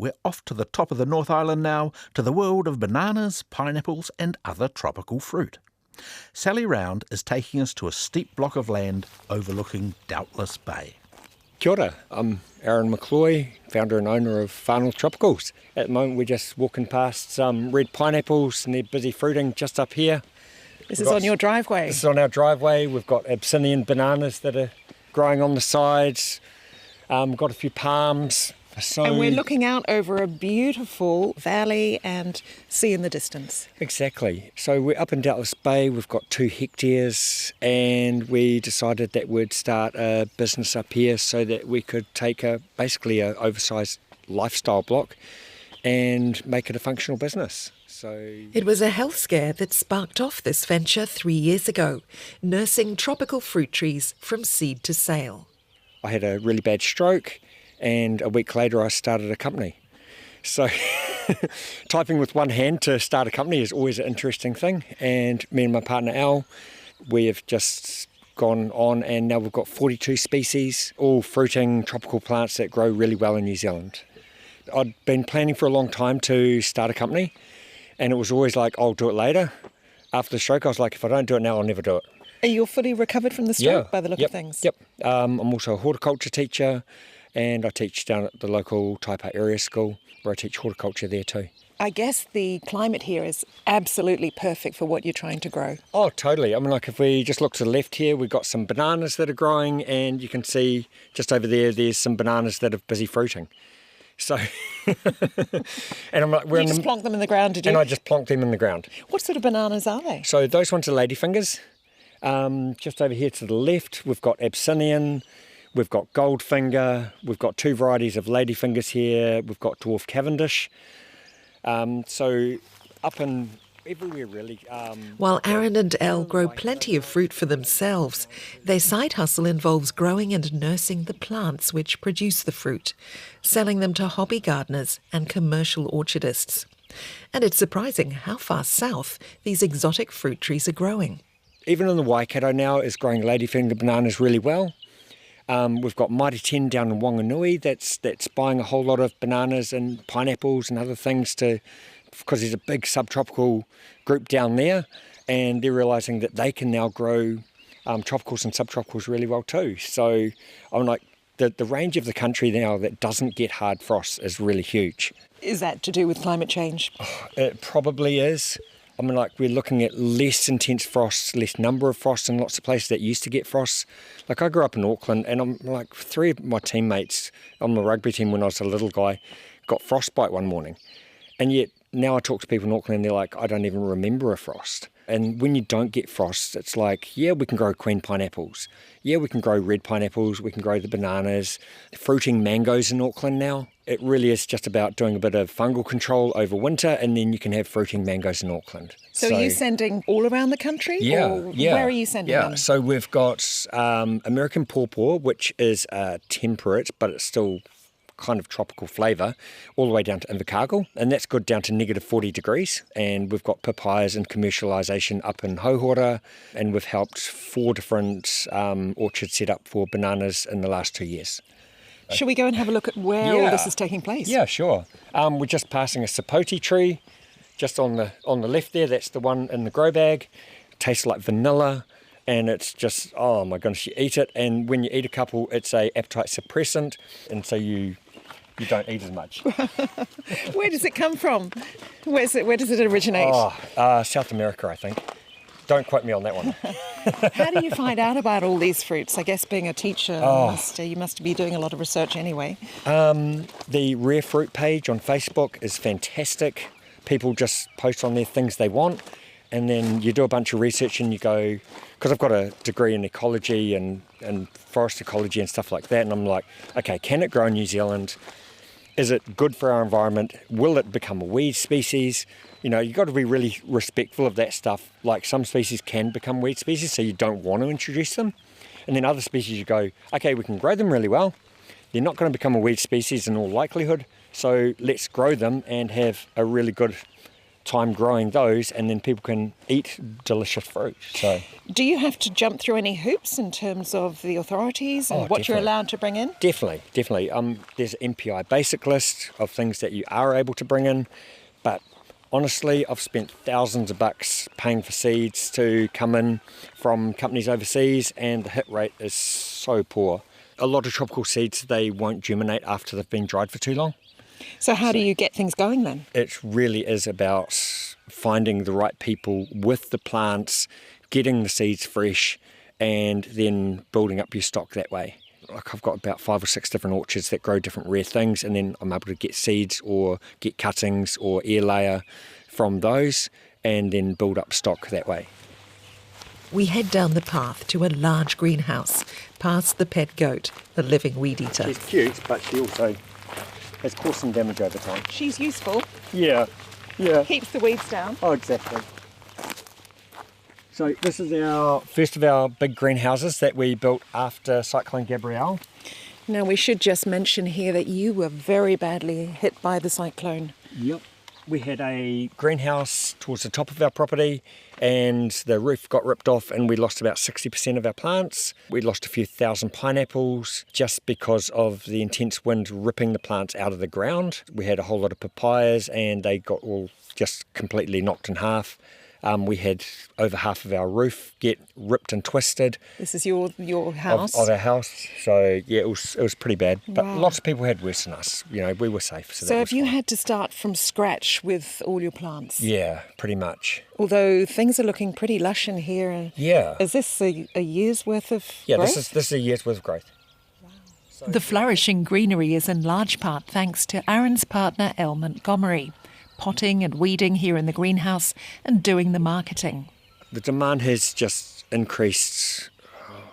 we're off to the top of the North Island now, to the world of bananas, pineapples and other tropical fruit. Sally Round is taking us to a steep block of land overlooking Doubtless Bay. Kia ora, I'm Aaron McCloy, founder and owner of Whānau Tropicals. At the moment we're just walking past some red pineapples and they're busy fruiting just up here. This is on your driveway? This is on our driveway. We've got Abyssinian bananas that are growing on the sides. Got a few palms. And we're looking out over a beautiful valley and sea in the distance. Exactly. So we're up in Doubtless Bay. We've got 2 hectares and we decided that we'd start a business up here so that we could take basically an oversized lifestyle block and make it a functional business. It was a health scare that sparked off this venture 3 years ago, nursing tropical fruit trees from seed to sale. I had a really bad stroke and a week later I started a company. So typing with one hand to start a company is always an interesting thing. And me and my partner Al, we have just gone on and now we've got 42 species, all fruiting tropical plants that grow really well in New Zealand. I'd been planning for a long time to start a company and it was always like, I'll do it later. After the stroke, I was like, if I don't do it now, I'll never do it. Are you fully recovered from the stroke by the look of things? Yep. I'm also a horticulture teacher and I teach down at the local Taipa area school where I teach horticulture there too. I guess the climate here is absolutely perfect for what you're trying to grow. Oh, totally. I mean, like if we just look to the left here, we've got some bananas that are growing and you can see just over there, there's some bananas that are busy fruiting. So, and I'm like, you just plonk them in the ground, did you? And I just plonk them in the ground. What sort of bananas are they? So those ones are ladyfingers. Just over here to the left, we've got Abyssinian, we've got Goldfinger, we've got 2 varieties of ladyfingers here, we've got dwarf Cavendish. So up and everywhere really. While Aaron and Elle grow plenty of fruit for themselves, their side hustle involves growing and nursing the plants which produce the fruit, selling them to hobby gardeners and commercial orchardists. And it's surprising how far south these exotic fruit trees are growing. Even in the Waikato now is growing ladyfinger bananas really well. We've got Mighty 10 down in Wanganui that's buying a whole lot of bananas and pineapples and other things because there's a big subtropical group down there and they're realising that they can now grow tropicals and subtropicals really well too. So I'm like, the range of the country now that doesn't get hard frosts is really huge. Is that to do with climate change? It probably is. I mean, like, we're looking at less intense frosts, less number of frosts in lots of places that used to get frosts. Like, I grew up in Auckland, and I'm like, 3 of my teammates on the rugby team when I was a little guy got frostbite one morning. And yet, now I talk to people in Auckland, and they're like, I don't even remember a frost. And when you don't get frosts, it's like, yeah, we can grow queen pineapples. Yeah, we can grow red pineapples. We can grow the bananas. Fruiting mangoes in Auckland now. It really is just about doing a bit of fungal control over winter, and then you can have fruiting mangoes in Auckland. So are you sending all around the country? Yeah. Where are you sending them? So we've got American pawpaw, which is temperate, but it's still kind of tropical flavour, all the way down to Invercargill, and that's good down to negative 40 degrees. And we've got papayas in commercialisation up in Hauhora, and we've helped 4 different orchards set up for bananas in the last 2 years. Shall we go and have a look at where all this is taking place? Yeah, sure. We're just passing a sapote tree, just on the left there. That's the one in the grow bag. It tastes like vanilla, and it's just, oh my goodness, you eat it, and when you eat a couple, it's a appetite suppressant, and so you don't eat as much. Where does it come from? Where does it originate? South America, I think. Don't quote me on that one. How do you find out about all these fruits? I guess being a teacher, you must be doing a lot of research anyway. The Rare Fruit page on Facebook is fantastic. People just post on there things they want, and then you do a bunch of research and you go, because I've got a degree in ecology and forest ecology and stuff like that, and I'm like, okay, can it grow in New Zealand? Is it good for our environment? Will it become a weed species? You know, you've got to be really respectful of that stuff. Like, some species can become weed species, so you don't want to introduce them. And then other species you go, okay, we can grow them really well. They're not going to become a weed species in all likelihood, so let's grow them and have a really good time growing those, and then people can eat delicious fruit. So Do you have to jump through any hoops in terms of the authorities and what you're definitely. allowed to bring in? Definitely. There's an MPI basic list of things that you are able to bring in, but honestly, I've spent thousands of bucks paying for seeds to come in from companies overseas, and the hit rate is so poor. A lot of tropical seeds, they won't germinate after they've been dried for too long. So how do you get things going then? It really is about finding the right people with the plants, getting the seeds fresh, and then building up your stock that way. Like I've got about 5 or 6 different orchards that grow different rare things, and then I'm able to get seeds or get cuttings or air layer from those, and then build up stock that way. We head down the path to a large greenhouse, past the pet goat, the living weed eater. She's cute, but she also has caused some damage over time. She's useful, Yeah. keeps the weeds down. Oh, exactly. So this is our first of our big greenhouses that we built after Cyclone Gabrielle. Now we should just mention here that you were very badly hit by the cyclone. Yep. We had a greenhouse towards the top of our property, and the roof got ripped off, and we lost about 60% of our plants. We lost a few thousand pineapples just because of the intense wind ripping the plants out of the ground. We had a whole lot of papayas, and they got all just completely knocked in half. We had over half of our roof get ripped and twisted. This is your house? Of our house. So yeah, it was pretty bad. But Wow. lots of people had worse than us. You know, we were safe. So So that have was you fine. had to start from scratch with all your plants? Yeah, pretty much. Although things are looking pretty lush in here. And Yeah. Is this a year's worth of Yeah, growth? this is a year's worth of growth. The flourishing greenery is in large part thanks to Aaron's partner Elle Montgomery, potting and weeding here in the greenhouse and doing the marketing. The demand has just increased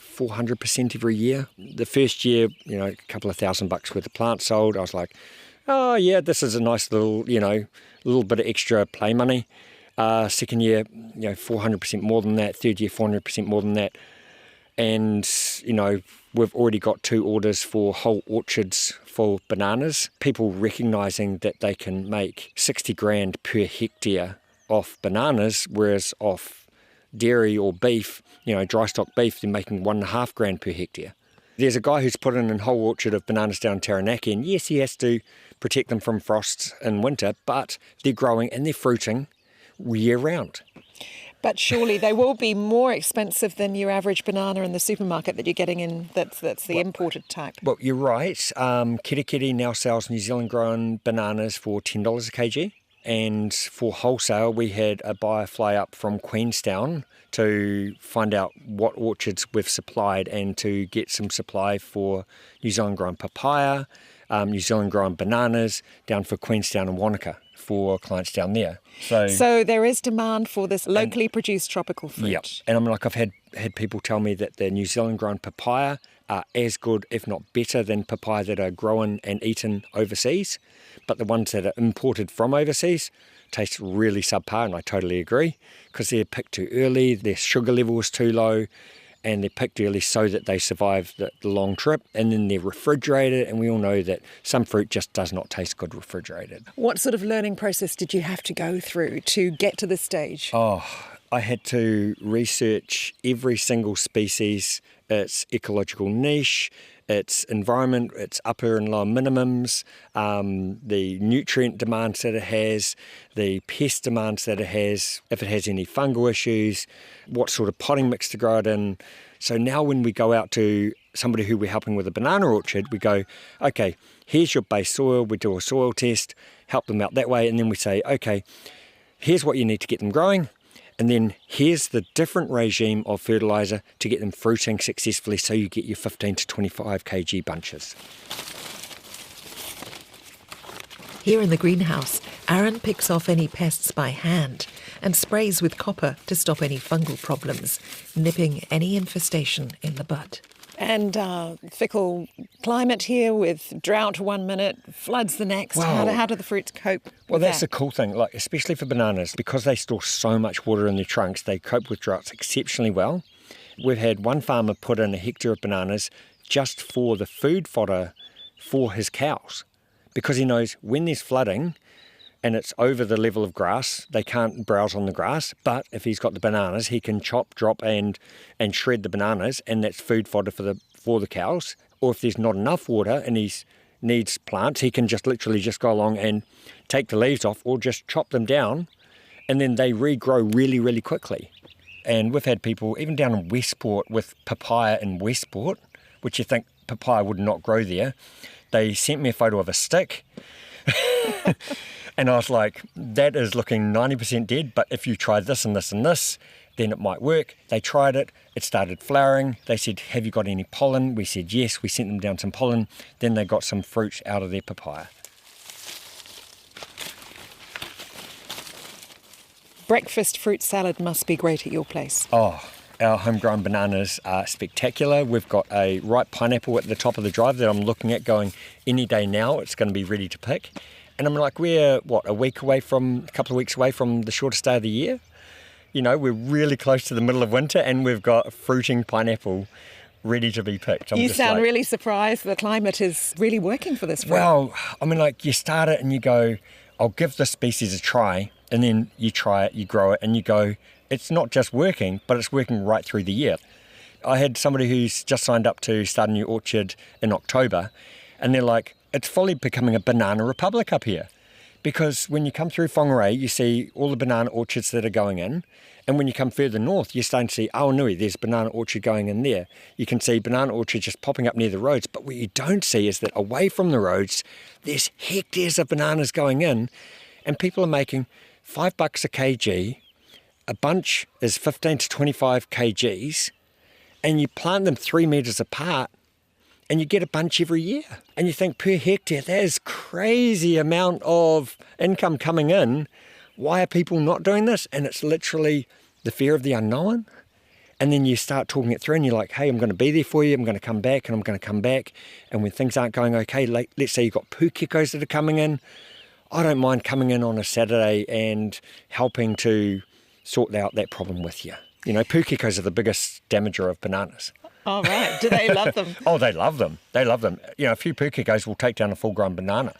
400% every year. The first year, you know, a couple of $1,000 worth of plants sold. I was like, oh yeah, this is a nice little, little bit of extra play money. Second year, 400% more than that. Third year, 400% more than that. And, we've already got 2 orders for whole orchards for bananas. People recognising that they can make 60 grand per hectare off bananas, whereas off dairy or beef, dry stock beef, they're making 1.5 grand per hectare. There's a guy who's put in a whole orchard of bananas down Taranaki, and yes, he has to protect them from frosts in winter, but they're growing and they're fruiting year round. But surely they will be more expensive than your average banana in the supermarket that you're getting in, that's the imported type. Well, you're right. Kiri now sells New Zealand grown bananas for $10 a kg. And for wholesale, we had a buyer fly up from Queenstown to find out what orchards we've supplied and to get some supply for New Zealand grown papaya, New Zealand grown bananas down for Queenstown and Wanaka for clients down there. So there is demand for this locally produced tropical fruit. Yep. And I've had people tell me that the New Zealand grown papaya are as good, if not better, than papaya that are grown and eaten overseas. But the ones that are imported from overseas taste really subpar, and I totally agree, because they're picked too early, their sugar level is too low, and they're picked early so that they survive the long trip, and then they're refrigerated, and we all know that some fruit just does not taste good refrigerated. What sort of learning process did you have to go through to get to this stage? Oh, I had to research every single species, its ecological niche, its environment, its upper and lower minimums, the nutrient demands that it has, the pest demands that it has, if it has any fungal issues, what sort of potting mix to grow it in. So now when we go out to somebody who we're helping with a banana orchard, we go, okay, here's your base soil, we do a soil test, help them out that way, and then we say, okay, here's what you need to get them growing. And then here's the different regime of fertiliser to get them fruiting successfully so you get your 15 to 25 kg bunches. Here in the greenhouse, Aaron picks off any pests by hand and sprays with copper to stop any fungal problems, nipping any infestation in the bud. And fickle climate here with drought 1 minute, floods the next. Wow. How do the fruits cope? Well, with that's the that? cool thing, like especially for bananas, because they store so much water in their trunks, they cope with droughts exceptionally well. We've had one farmer put in a hectare of bananas just for the food fodder for his cows, because he knows when there's flooding and it's over the level of grass. They can't browse on the grass, but if he's got the bananas, he can chop, drop, and shred the bananas, and that's food fodder for the cows. Or if there's not enough water and he needs plants, he can just literally just go along and take the leaves off or just chop them down, and then they regrow really, really quickly. And we've had people, even down in Westport with papaya in Westport, which you think papaya would not grow there, they sent me a photo of a stick. And I was like, that is looking 90% dead, but if you try this and this and this, then it might work. They tried it, it started flowering. They said, have you got any pollen? We said yes, we sent them down some pollen. Then they got some fruit out of their papaya. Breakfast fruit salad must be great at your place. Oh, our homegrown bananas are spectacular. We've got a ripe pineapple at the top of the drive that I'm looking at going, any day now, it's going to be ready to pick. And I'm like, we're, a couple of weeks away from the shortest day of the year? You know, we're really close to the middle of winter and we've got fruiting pineapple ready to be picked. You sound really surprised the climate is really working for this fruit. Well, I mean, like, you start it and you go, I'll give this species a try, and then you try it, you grow it, and you go, it's not just working, but it's working right through the year. I had somebody who's just signed up to start a new orchard in October, and they're like, it's fully becoming a banana republic up here. Because when you come through Whangarei, you see all the banana orchards that are going in. And when you come further north, you're starting to see Aonui, there's banana orchard going in there. You can see banana orchards just popping up near the roads. But what you don't see is that away from the roads, there's hectares of bananas going in. And people are making $5 a kg. A bunch is 15 to 25 kgs. And you plant them 3 metres apart. And you get a bunch every year. And you think, per hectare, that is crazy amount of income coming in. Why are people not doing this? And it's literally the fear of the unknown. And then you start talking it through and you're like, hey, I'm going to be there for you. I'm going to come back and I'm going to come back. And when things aren't going okay, like, let's say you've got pūkekos that are coming in. I don't mind coming in on a Saturday and helping to sort out that problem with you. You know, pūkekos are the biggest damager of bananas. Oh, right. Do they love them? Oh, they love them. They love them. You know, a few pūkekos will take down a full-grown banana.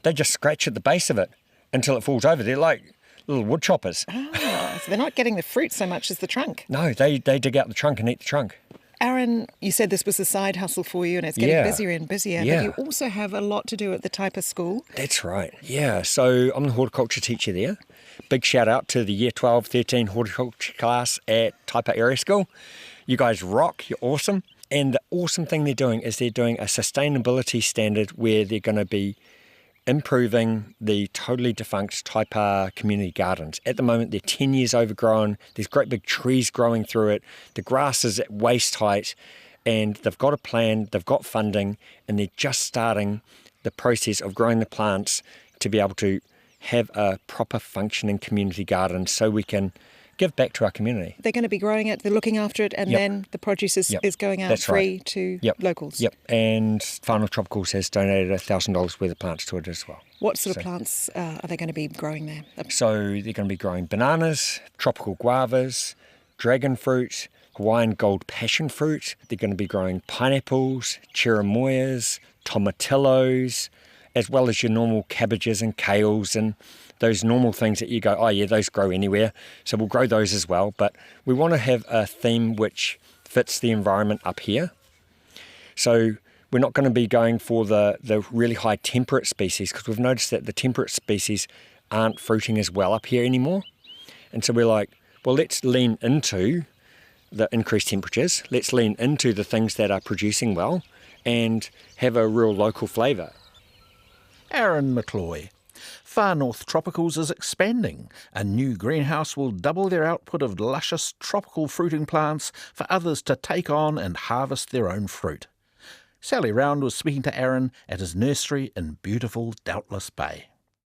They just scratch at the base of it until it falls over. They're like little wood choppers. Oh, so they're not getting the fruit so much as the trunk. No, they dig out the trunk and eat the trunk. Aaron, you said this was a side hustle for you and it's getting busier and busier, Yeah. but you also have a lot to do at the Taipa school. That's right. Yeah, so I'm the horticulture teacher there. Big shout out to the Year 12, 13 horticulture class at Taipa Area School. You guys rock, you're awesome. And the awesome thing they're doing is they're doing a sustainability standard where they're going to be improving the totally defunct Taipa community gardens. At the moment, they're 10 years overgrown. There's great big trees growing through it. The grass is at waist height. And they've got a plan, they've got funding, and they're just starting the process of growing the plants to be able to have a proper functioning community garden so we can give back to our community. They're going to be growing it, they're looking after it, and then the produce is going out That's free right. to locals. Yep, and Whānau Tropicals has donated $1,000 worth of plants to it as well. What sort of plants are they going to be growing there? So they're going to be growing bananas, tropical guavas, dragon fruit, Hawaiian gold passion fruit. They're going to be growing pineapples, cherimoyas, tomatillos, as well as your normal cabbages and kales and those normal things that you go, oh yeah, those grow anywhere. So we'll grow those as well. But we want to have a theme which fits the environment up here. So we're not going to be going for the really high temperate species because we've noticed that the temperate species aren't fruiting as well up here anymore. And so we're like, well, let's lean into the increased temperatures. Let's lean into the things that are producing well and have a real local flavour. Aaron McCloy. Far North Tropicals is expanding. A new greenhouse will double their output of luscious tropical fruiting plants for others to take on and harvest their own fruit. Sally Round was speaking to Aaron at his nursery in beautiful Doubtless Bay.